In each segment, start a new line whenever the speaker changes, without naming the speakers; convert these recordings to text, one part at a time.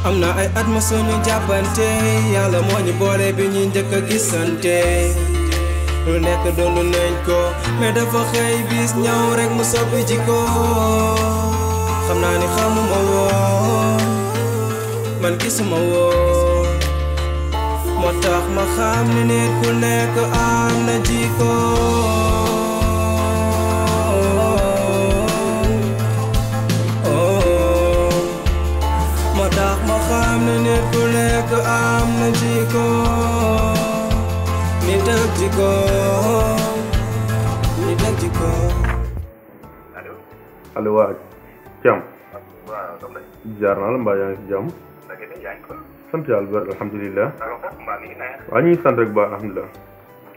am na ay at ma suñu jàppante yàlla moo ñu boole bi ñu njëkk a gisante lu nekk doon nañ ko mais dafa xëy bis ñëw rek mu soppi jikko xam naa ni xamuma woon man gisuma woon moo tax ma xam ni nit ku nekk am na jikko nit ku nekk am na jikko nit ak jikko nit ak jikko.
allo.
allo waa Thiam.
waaw doom day.
jaar naa la mbaa yaa ngi si jàmm.
naka la yaa ngi ko.
sant yàlla bu wér alhamdulilah.
alors que mbaa mi ngi neex.
waa ñu ngi sant rek ba alhamdulilah.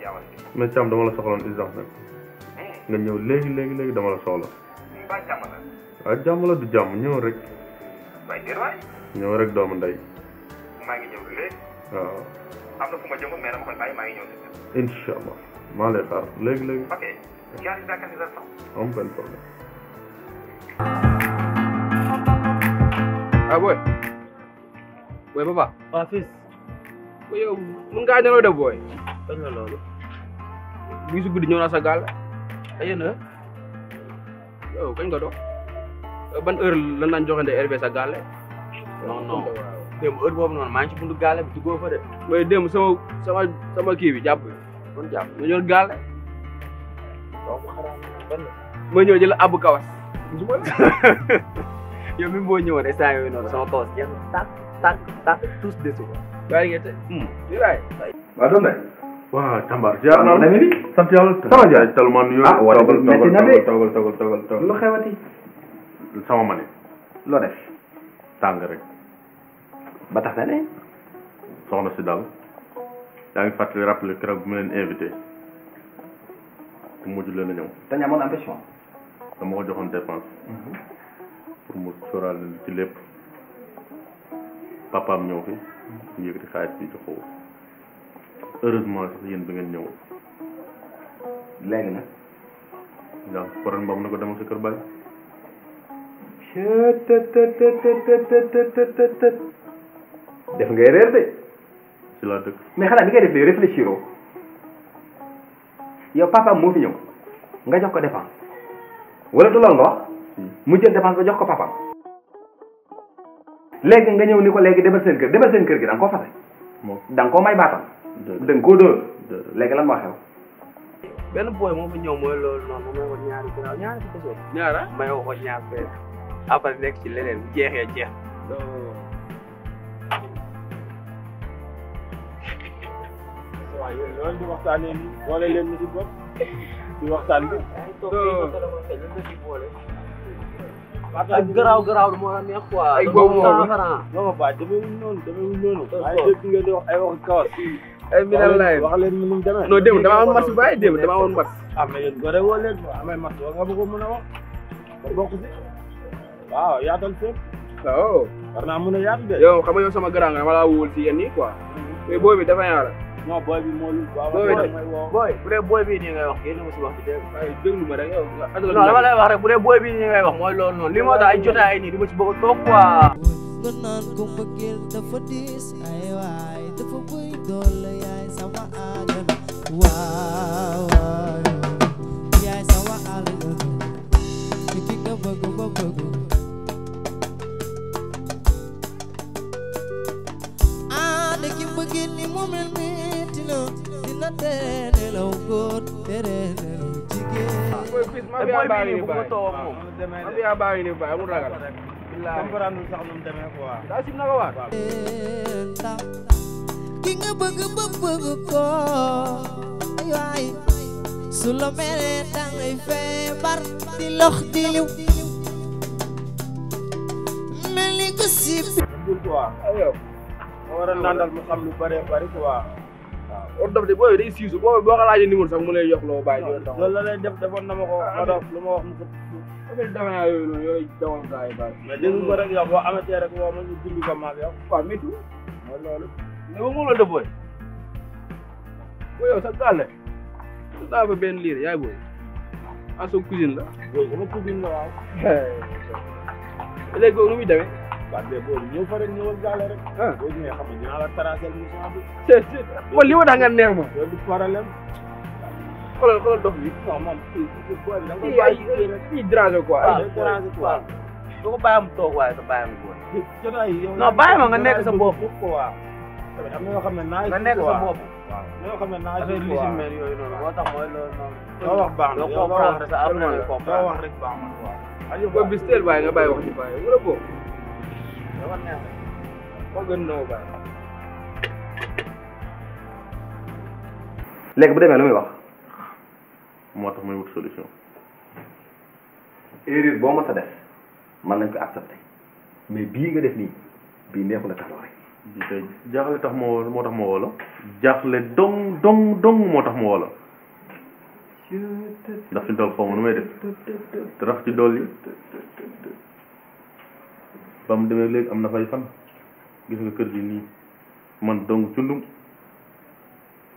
yaa ma
mais Thiam dama la soxloon urgence nag. nga ñëw léegi dama la soxla.
mbaa jàmm la.
waaw jàmm la du jàmm ñëw rek.
waay déet waay.
ñëw rek doomu ndey.
maa ngi ñëw léegi.
waaw.
am na fu ma jëmoon mais dama koy bàyyi maa ngi ñëw.
incha allah maa lay xaar léegi.
ok. yaa ngi dakar si sa sax.
am benn problème.
ah boy papa.
waaw fils.
yow mun ngaa ñëw de boy.
kañ la loolu.
bii su guddi ñëw naa sa gaal.
ay yéen a.
yow kañ nga doon. ban heure lan lañ joxante RV sa gaal.
non démb heure boobu noonu maa ngi ci buntu gaale bi duggoo fa de.
mooy démb sama kii bi jàpp.
kon jàpp
nga ñëw gaal.
waaw bu xaraam ban la.
ma ñëw jël abu kawas.
yow mi boo ñëwoon instant yooyu noonu sama kawas jeex na tàkk tous desu ko.
bàyyi ngeen te. lii laay.
waa doom ndey. waaw Cambar jaar naa la. sant yàlla.
sama jaar
tellement nuyoo.
ah wala métti na de
toogal.
lu xewati.
sama mane.
loo def.
tàng rek.
ba tax na ne.
soxna si daal. yaa ngi fàttali rappelé keroog bu ma leen invité. pour mujj leen a ñëw.
te ñu amoon ambition.
dama ko joxoon dépense. pour mu sóoraale leen ci lépp. papaam ñëw fi. ñu yëkkati xaalis bi jox ko. heureusement sax yéen bi ngeen ñëw.
léegi nag.
donc problème boobu na ko demal sa kër baay.
def ngay réer de.
ci laa dëkk.
mais xanaa bi ngay def léegi réfléchir oo yow papaam moo fi ñëw nga jox ko dépense wala du loolu nga wax mu jël dépense ba jox ko papaam léegi nga ñëw ni ko léegi demal seen kër gi da nga koo fase da nga koo may baatam da nga koo dóor léegi lan moo xew.
benn boy moo fa ñëw mooy loolu noonu may wax ñaari ginnaaw ñaari si kese.
ñaara.
may wax ñaar fee après nekk ci leneen bu jeexee jeex.
waaw yéen loolu di waxtaanee nii boole leen ñu si bopp di waxtaan bi.
ay garaaw du moo la neex quoi.
ay boobu moom
non ba demewuñ noonu. waaye dégg nga di wax ay waxu kawas.
ay minal laay
wax leen ni mu demee.
non démb dama amoon match baay démb dama amoon match.
am na yéen gore woo leen fa amee match war nga bëgg a mën a wax ba bokk si waaw yaatal fépp.
waaw.
war naa mën a yaatu de.
yow xam nga yow sama grand nga dama laa wóol si yéen nii quoi. mais booy bi dafa ñaara.
non booy bi moo lu.
booy bu dee booy bii nii ngay wax génn ma si wax ci dégg
ay déglu ma rek yow.
non dama lay wax rek bu dee booy bii nii ngay wax mooy loolu noonu li moo tax ay jotaay nii du ma ci bëgg a toog quoi.
nga naan ko mbëggeel dafa diis ay waay dafa bëy doole yaay sama àdduna waaw yaay sama àdduna ki nga bëgg ba bëgg de ki mbëggeel ni mu mel metti na dina tere nelaw góor tere nelaw jigéen.
ma baa ngi nii baay amul ragal.
comprendre sax nu mu demee quoi.
daa sim na ko waat.
ki nga bëgg ba bëgg ko ay su la meree dangay feebar di lox di liw mel ni ko sib.
war a nandal mu xam lu bëree bëri quoi waaw
or daf de booy day siisu boo ko laajee numéro sax mu lay jox loo bàyyi
loolu la lay def defoon na ma ko ma def lu ma wax mu ko
affaire dafa naa yooyu noonu yooyu dawal gars yi bàyyi
mais dégg ko rek yow boo amatee rek woo ma ñu dindi ko maag yow
waaw métti
mooy loolu
mais ba mu la def booy booy yow sa gàlle daa fa benn liir yaay booy en sa cuisine la
booy sama cousine la waaw
léegi boobu nu muy demee
waaw mais boobu ñëw fa rek ñëwal gaale rek boo ñëwee xam nga dinaa la tracé mission bi
man li ma tax nga neex ma
loolu du problème
xoolal dox bi
non moom booy bi da nga koy
kii ay
bàyyi rek
kii déranger quoi
waaw day déranger quoi
doo ko bàyyi mu toog waaye sa bàyyi mu góor
jotaay yow
non bàyyi ma nga nekk sa bopp
quoi tamit am na yoo xam ne naa
nga nekk sa bopp
waaw am na yoo xam ne naa
affaire li si mel yooyu noonu moo tax mooy loolu noonu
loo wax baax na
doo comprendre sa après ngay
loo
comprendre
wax rek baax na quoi
booy bis teel bàyyi nga bàyyi wax ci bàyyi wala boo
dafa neex
moo gën noo bàyyi
léegi bu demee lu muy wax
moo tax may wut solution
erreur boo mës a def mën nañ ko accepter mais bii nga def nii bii neexul a taloore
bi tey jaaxle tax moo tax ma woo la jaaxle dong moo tax ma woo la ndax fi toll xaw ma nu may def te rax ci dool yi ba mu demee léegi am na fay fan gis nga kër gi nii man dong cundum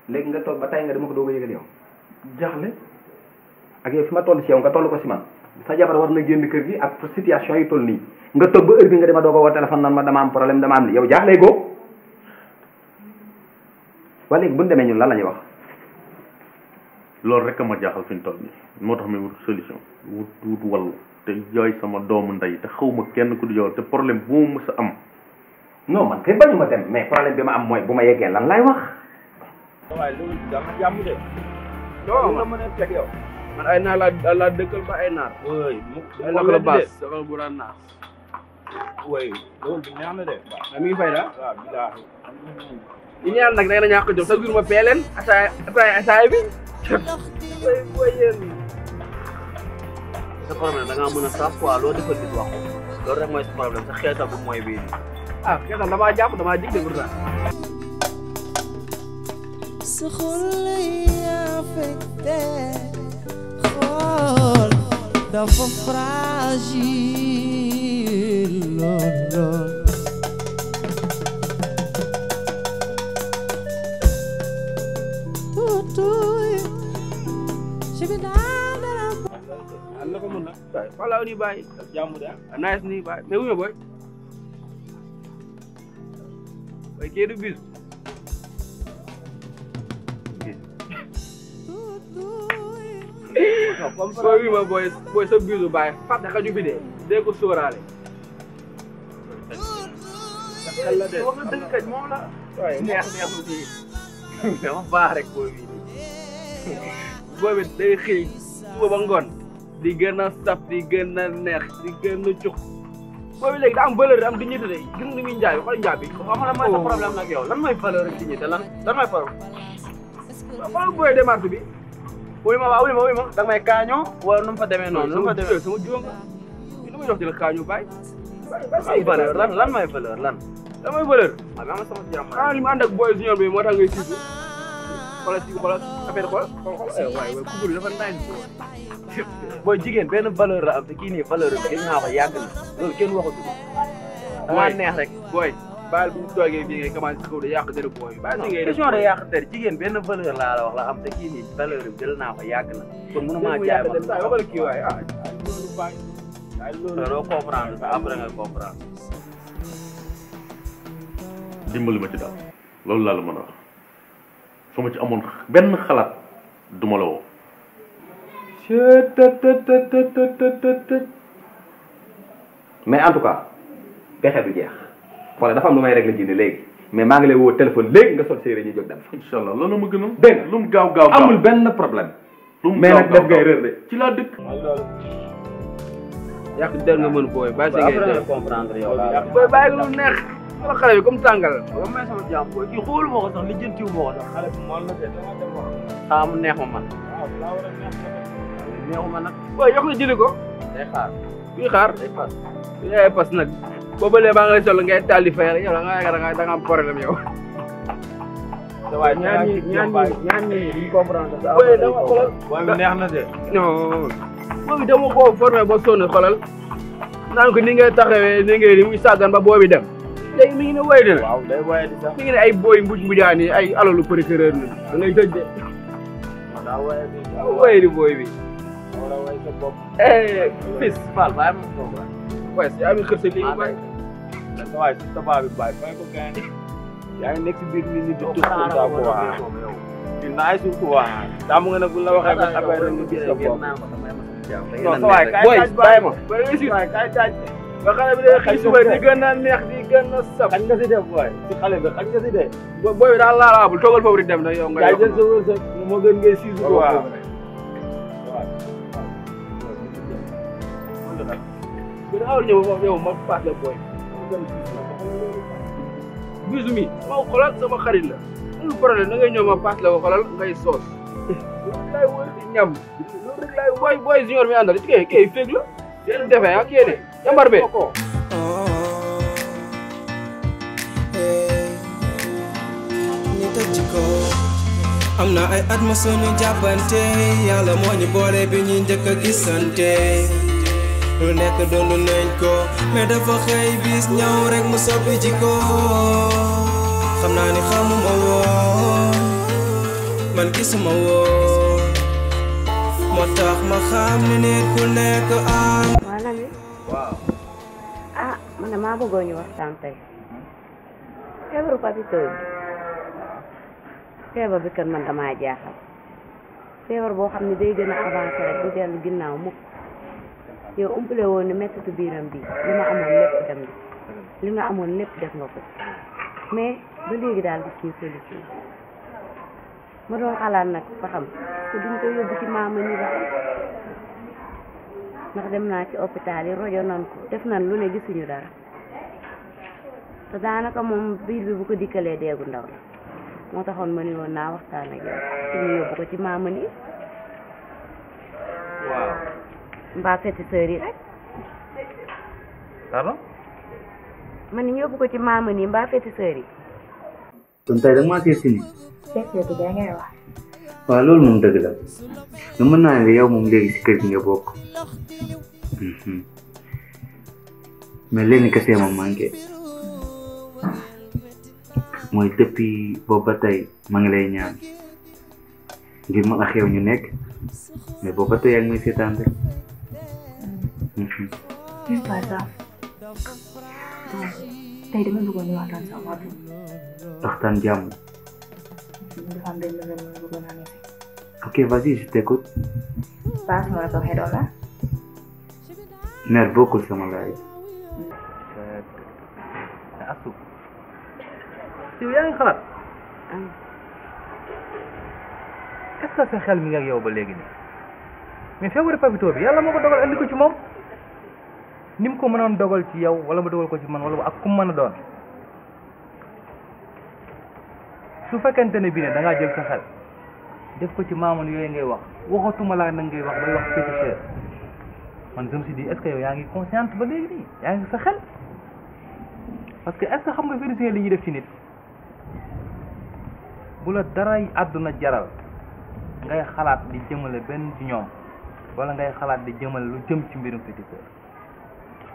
léegi nga toog ba tey nga dama ko doog a yëgal yow
jaaxle
ak yow fi ma toll si yow nga toll ko si man sa jabar war na génn kër gi ak situation yi toll nii nga toog ba heure bi nga dema doog a woo téléphone nan ma dama am problème dama am li yow jaaxle goo wala léegi bu ñu demee ñun lan la ñuy wax
loolu rek a ma jaaxal fi ñu toll nii moo tax may wut solution wut wallu te jooy sama doomu ndey te xaw ma kenn ku di jox te problème bu ma mës a am
non man kay bañu ma dem mais problème bi ma am mooy bu ma yeggee lan lay wax
waaye loolu dama jàmm de
non
la mën a teg yow
man ay naar laa dëkkal ba ay naar
ooy
ay lakk la baas dafa bu daan naar
ooy loolu bi neex na de
mi ngi fay daal
waaw bilaahi
yi ñaan nag da ngeen a ñàkk jom chaque jour ma pee leen ataay bi booy yéen
sa problème da ngaa mën a saaf quoi loo defal nit wax ko loolu rek mooy sa problème sa xeetal bu mooy bii
ah xeetal damaa jàpp damaa jig de pourtant
sa xol lay affecté xol dafa fragile lool
am na ko mën na
wala ni bàyyi
jàmm de
nice ni bàyyi mais wuñu boy boy kii du bis boy wi ma boy sa bisu bàyyi fàtte xaju fi dee ko sóoraale xel la de
wax na dëgg kat moom la
waaye
neexul fii dama baax rek booy bi
booy bi day xëy suba ba ngoon di gën a saf di gën a neex di gën a cux booy bi léegi daa am valeur am dignité de gis nga ni muy njaay xool njaay bi
xam nga lan mooy sa problème nag yow lan mooy valeur ak dignité lan mooy problème
xool booy démarche bi
wuy ma da nga may kaañoo wala nu mu fa demee noonu nu mu fa demee
sama juróom lu muy dox di la kaañu bàyyi
ay valeur lan mooy valeur lan
mooy valeur
waaw mais am na sama jàmm
xanaa li mu ànd ak booy junior bi moo tax ngay siisu xoolal affaire xool waaye kubur dafa naaj
booy jigéen benn valeur la am te kii nii valeur bi gën naa ko yàgg na loolu kenn waxatu ko dama neex rek
booy baal bu toogee bii ngay commencé kaw de yàq dara booy baal ngay
question de yàq der jigéen benn valeur laa la wax la am te kii nii valeur bi jël naa ko yàgg na kon mënu maa jaay ma
waxal kii waaye
loolu bàyyi ay loolu
doo comprendre sa après nga comprendre
dimbali ma ci daal loolu laa la mën a wax su ma ci amoon benn xalaat duma la woo
mais en tout cas pexe du jeex wala dafa am lu may régler ji léegi mais maa ngi lay woo téléphone léegi nga sol séeréer ñu jóg dem
incha allah loolu ma gënal
dégg nga
lu mu gaaw
amul benn problème
lu mu
mais nag def ngay réer de
ci laa dëkk
mooy loolu
yàq der nga mën booy bàyyi si ngay
après nga
def
comprendre yow laa
booy bàyyi lu neex wala xale bi comme tàngal
ba may sama jàmm booy kii xoolu ma ko sax li jëntiwu ma ko sax
xale bi mool na de dama dem wax
xaa mu neex ma man
waaw laa war a neex na
neexu ma nag
booy yokk na jëli ko
day xaar
kuy xaar
day fas
yaay pas nag boobu léegi maa ngi lay sol ngay taal di fay rek yow da nga am problème yow.
waaye ñaan ñi duñ comprendre sa
booy dama xoolal
booy bi neex na de
non boobi dama ko formé ba sonn xoolal naan ko ni ngay taxawee ni ngay ni muy sàggan ba boobi dem léegi mi ngi ne woy dina
waaw day woye di sax
mi ngi ne ay booy mbuj mbujaan yi ay alalu procureur la da ngay tëj de
daa woye di
woy di booy bi
war a woy sa bopp
fils Fall bàyyi ma ko waaye si ami xër sa lii bay
sa waay si tabaab bi bàyyi fay ko gain yaa ngi nekk si biir nit ñi di tux comme ça quoi di naay suuf quoi daa mu nga nag bu la waxee ba affaire rek nga gis sa bopp non sa waay kaay taaj bàyyi ma waay kaay taaj
ba xale bi day xëy suba di gën a neex di gën a saf
xañ nga si def booy si xale bi xañ nga si def
booy bi daal laalaabul toogal foofu di dem na yow nga
yaay jël sa wërsëg moo gën ngay siisu quoi
bi daawul ñëw moom yow ma paas la booy bisu mi moo xolal sama xarit la amul problème da ngay ñëw ma paas la ko xolal ngay soos loolu laay wër di ñam loolu rek laay booy junior mi àndal kay féeg la yéen defee ak yéene jambar be
ñi tëj ci ko am na ay at ma suñu jàppante yàlla moo ñu boole bi ñuy njëkk a gisante lu nekk doon nañ ko mais dafa xëy bis ñëw rek mu soppi ci ko xam naa ni xamuma woon man gisuma woon moo tax ma xam ni nit ku nekk am
wala mi
waaw
ah man maa bëggoon ñu waxtaan tey feebaru papito bi feebar bi kan man damaa jaaxal feebar boo xam ne day gën a avancé rek du dellu ginnaaw mukk yow umpale woon ne mettitu biiram bi li ma amoon lépp dem li nga amoon lépp def nga ko mais ba léegi daal gis ñu solution ma doon xalaat nag ba xam parce que duñ ko yóbbu ci maama ni ba ndax dem naa ci hôpital yi rojo nan ko def nan lu ne gisuñu dara te daanaka moom biir bi bu ko dikkalee deegu ndaw la moo taxoon ma ni woon naa waxtaan ak yow suñu yóbbu ko ci maama ni
waaw
mbaa féticheur yi rek
pardon
ma ni ñu yóbbu ko ci maama ni mbaa féticheur yi
kon tey da nga maa seet si nii
seet da ngay wax
waaw loolu moom dëgg la mais mën naa ne yow moom léegi si kër gi nga bokk mais lenn kese ma manqué mooy depuis boobu ba tey ma ngi lay ñaan ngir ma ak yow ñu nekk mais boobu ba tey yaa ngi may seetaan rek.
tey dama bëggoon ñu waxtaan sa wàllu.
waxtaan jàmm.
dafa am benn nouvelle bu bëggoon a nekk.
ok vas-y je t'écoute.
Passe ma la ko xedoon la.
mère bokkul sama laay.
asu yow yaa ngi xalaat est-ce que sa xel mi nga ak yow ba léegi nii mais feebaru papito bi yàlla moo ko dogal andi ko ci moom ni mu ko mënoon dogal ci yow wala mu dogal ko ci man wala ak ku mu mën a doon su fekkente ne bii ne da ngaa jël sa xel def ko ci maamoon yooyu ngay wax waxatuma laa nag ngay wax bay wax féticheur man je me suis dit est-ce que yow yaa ngi consciente ba léegi nii yaa ngi sa xel parce que est-ce que xam nga féticheur li ñuy def ci nit bu la daray àdduna jaral ngay xalaat di jëmale benn ci ñoom wala ngay xalaat di jëmale lu jëm ci mbirum féticheur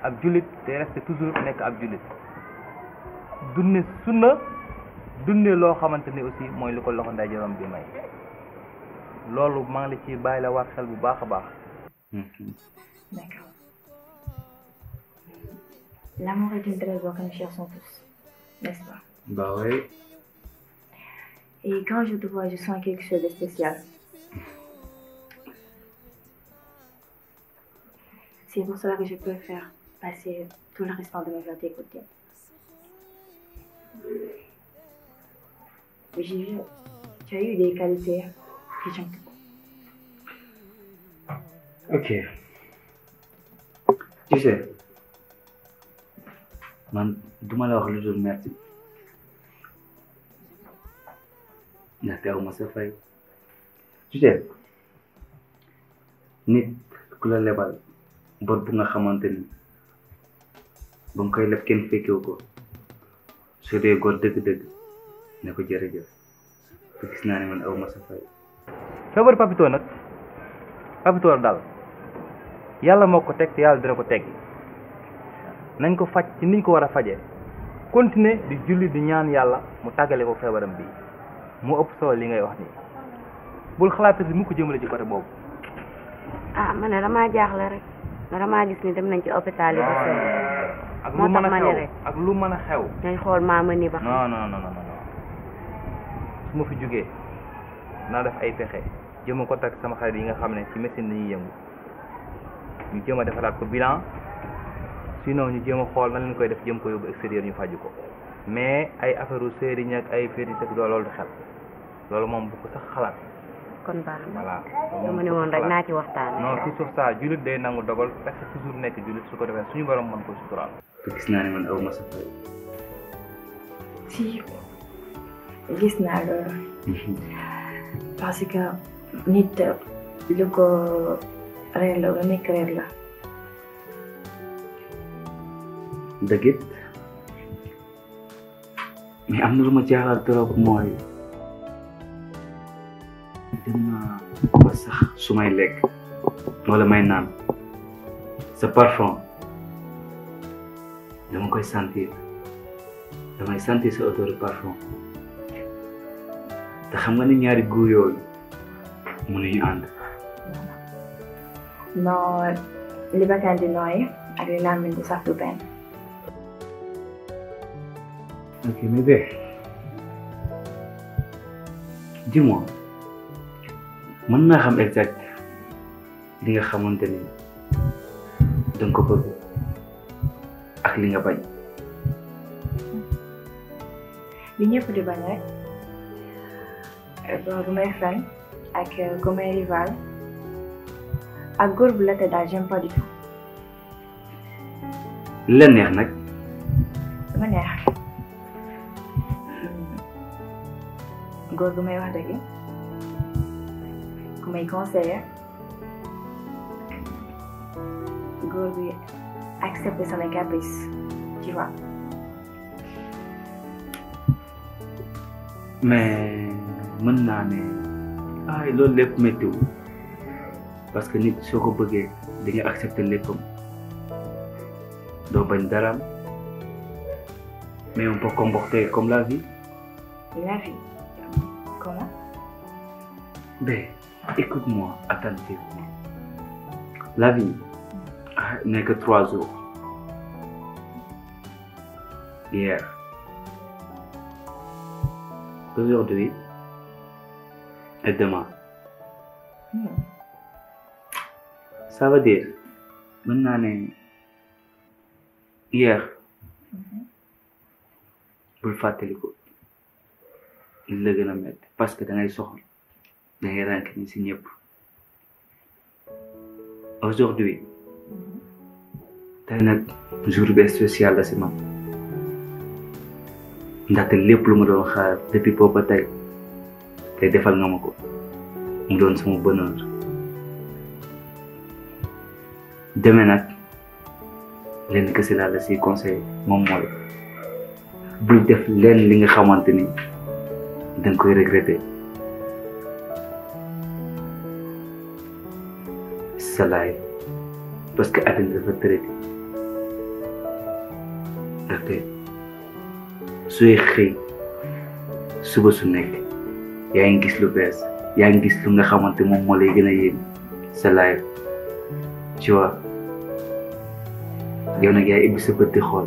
ab jullit day resté toujours nekk ab jullit dunne sunna dunne loo xamante ni aussi mooy li ko loxo ndeyjooram bi may loolu maa ngi la ci bàyyi la waat xel bu baax a baax.
D'accord. L'amour est une trésor que nous cherchons tous, n'est-ce pas?
Bah oui.
Et quand je te vois, je sens quelque chose de spécial. C'est pour cela que je préfère passer tout le restant de ma vie à t'écouter. J'ai vu, tu as eu des qualités que j'aime beaucoup.
Ok. Tu sais, man duma la wax lu dul merci ndaxte aw ma sa fay. Tu sais, nit ku la lebal bor bu nga xamante ni ba nga koy leb kenn fekkewu ko su dee góor dëgg-dëgg ne ko jërëjëf te gis naa ne man aw ma sa fay.
feebar Papito nag Papito daal yàlla moo ko teg te yàlla dina ko teggi nañ ko faj ci niñ ko war a fajee continuer di julli di ñaan yàlla mu tàggale ko feebaram bi mu ëpp solo li ngay wax nii bul xalaatati mu ko jëmale ci côté boobu.
ah man ne damaa jaaxle rek damaa gis ni dem nañ ci hôpital yi ba sonn
ak lu mën a xew ak lu mën a xew.
nañ xool maama ni ba xam.
non su ma fi jógee naa def ay pexe jëm a contact sama xarit yi nga xam ne ci médecine dañuy yëngu ñu jéem a defaraat ko bilan sinon ñu jéem a xool na leen koy def jëm ko yóbbu extérieur ñu faju ko mais ay affaire u sëriñ ak ay féeri sek doo loolu xel loolu moom bu ko sax xalaat.
kon baax na
voilà
dama ne woon rek naa ci waxtaan.
non tout sur ça jullit day nangu dogal parce que toujours nekk jullit su ko defee suñu borom mën ko suturaal.
te gis naa ne man aw ma sa fay.
si gis naa loolu parce que nit lu ko reer la lu nekk reer la.
dëgg it mais am na lu ma jaaxal trop mooy dem naa ba sax su may lekk wala may naan sa parfum dama koy sentir damay sentir sa odeur de parfum te xam nga ni ñaari goût yooyu mënuñu ànd.
non li bakkan di nooy ak li làmmiñ di sax du benn.
ok mais bien dis-moi mën naa xam exact li nga xamante ni danga ko bëgg ak li nga bañ.
li ñëpp di bañ rek góor bu may fen ak ku may rival ak góor bu la te daal j'aime pas du tout.
li la neex nag.
dama neex góor gu may wax dëgg ku may conseiller góor bi accepter sama caprice tu vois.
mais mën naa ne ay loolu lépp méttiwul parce que nit soo ko bëggee di nga accepter léppam doo bañ daraam mais on peut comporter comme la vie.
La vie. Comment?
Ben, écoute-moi attentivement. La vie n'est que 3 jours. Hier, aujourd'hui et demain. Ça veut dire, maintenant, hier, bul fàttaliku li la gën a métti parce que da ngay soxla da ngay rànk ni si ñëpp aujourd'hui tey nag jour bi spécial la si man ndaxte lépp lu ma doon xaar depuis boobu ba tey te defal nga ma ko mu doon sama bonheur demee nag lenn kese laa la si conseil moom mooy bul def leen li nga xamante ni danga koy regretter sa life parce que àddina dafa tërëti ndaxte sooy xëy suba su nekk yaa ngi gis lu bees yaa ngi gis lu nga xamante moom moo lay gën a yéem sa life tu vois yow nag yaay ibbi sa bët di xool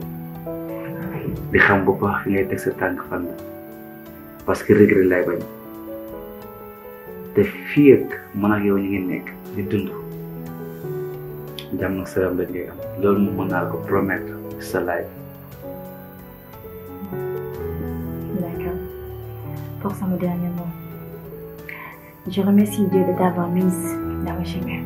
di xam bu baax fi ngay teg sa tànk fan la parce que regret lay bañ te fii ak man ak yow ñu ngi nekk di dund jàmm ak salaam la ngay am loolu moom mën naa la ko promettre sa life.
D'accord. Pour ça, mon dernier mot. Je remercie Dieu de t'avoir mise dans ma chemin.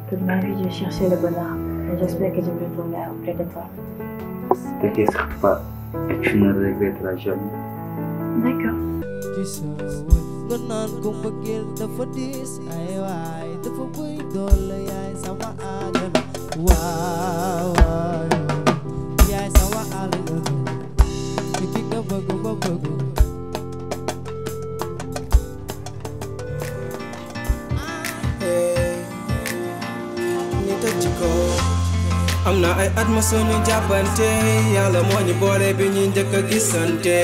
Toute ma vie, je cherchais le bonheur. Et j'espère que je vais retrouver auprès de toi.
T'inquiète pas, et tu ne regretteras jamais.
D'accord.
Just so nga naan ko mbëggeel dafa diis ay waay dafa bëri doole yaay sama aajana waaw waaw yaay sama aajana ki nga bëgg ba bëgg
am na ay at ma suñu jàppante yàlla moo ñu boole bi ñuy njëkk a gisante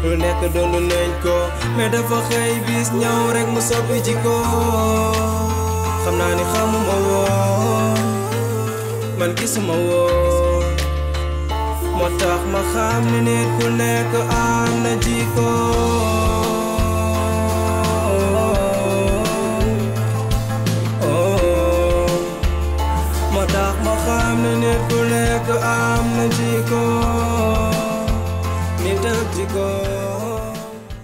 lu nekk doon nañ ko mais dafa xëy bis ñëw rek mu soppi jikko xam naa ni xamuma woon man gisuma woon moo tax ma xam ne nit ku nekk am na jikko xam ne nit ku nekk am na jikko nit ak jikko